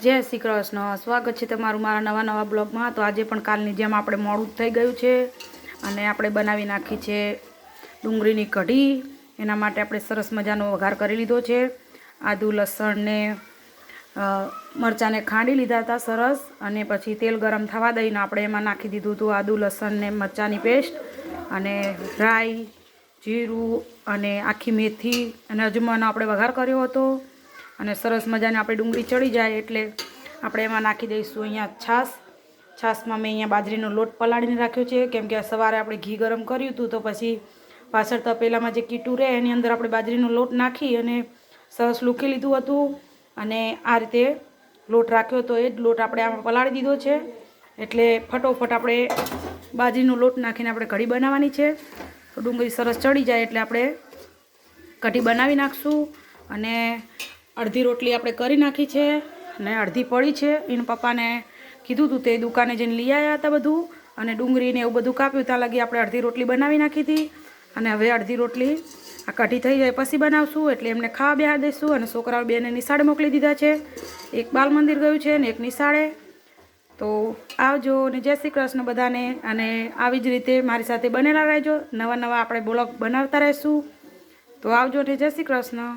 જય શ્રી કૃષ્ણ, સ્વાગત છે તમારું મારા નવા બ્લોગમાં। તો આજે પણ કાલની જેમ આપણે મોડું થઈ ગયું છે અને આપણે બનાવી નાખી છે ડુંગળીની કઢી। એના માટે આપણે સરસ મજાનો વઘાર કરી લીધો છે। આદુ લસણ ને મરચાંને ખાંડી લીધા હતા સરસ, અને પછી તેલ ગરમ થવા દઈને આપણે એમાં નાખી દીધું હતું આદુ લસણ ને મરચાંની પેસ્ટ અને રાઈ, જીરું અને આખી મેથી અને અજમાનો આપણે વઘાર કર્યો હતો। અને સરસ મજાને આપણે ડુંગળી ચડી જાય એટલે આપણે એમાં નાખી દઈશું અહીંયા છાશમાં મેં અહીંયા બાજરીનો લોટ પલાળીને રાખ્યો છે, કેમ કે સવારે આપણે ઘી ગરમ કર્યું હતું તો પછી પાછળ તપેલામાં જે કીટું રહે એની અંદર આપણે બાજરીનો લોટ નાખી અને સરસ લૂકી લીધું હતું। અને આ રીતે લોટ રાખ્યો તો એ જ લોટ આપણે આમાં પલાળી દીધો છે, એટલે ફટોફટ આપણે બાજરીનો લોટ નાખીને આપણે કઢી બનાવવાની છે। તો ડુંગળી સરસ ચડી જાય એટલે આપણે કઢી બનાવી નાખશું। અને અડધી રોટલી આપણે કરી નાખી છે અને અડધી પડી છે। એને પપ્પાને કીધું હતું તે દુકાને જઈને લઈ આવ્યા હતા બધું, અને ડુંગળીને એવું બધું કાપ્યું ત્યાં લગી આપણે અડધી રોટલી બનાવી નાખી હતી। અને હવે અડધી રોટલી આ કઢી થઈ જાય પછી બનાવશું, એટલે એમને ખાવા બેહાડી દઈશું। અને છોકરાઓ બેને નિશાળે મોકલી દીધા છે, એક બાલ મંદિર ગયું છે ને એક નિશાળે। તો આવજો ને જય શ્રી કૃષ્ણ બધાને, અને આવી જ રીતે મારી સાથે બનેલા રહેજો। નવા આપણે બ્લોગ બનાવતા રહીશું। તો આવજો ને જય શ્રી કૃષ્ણ।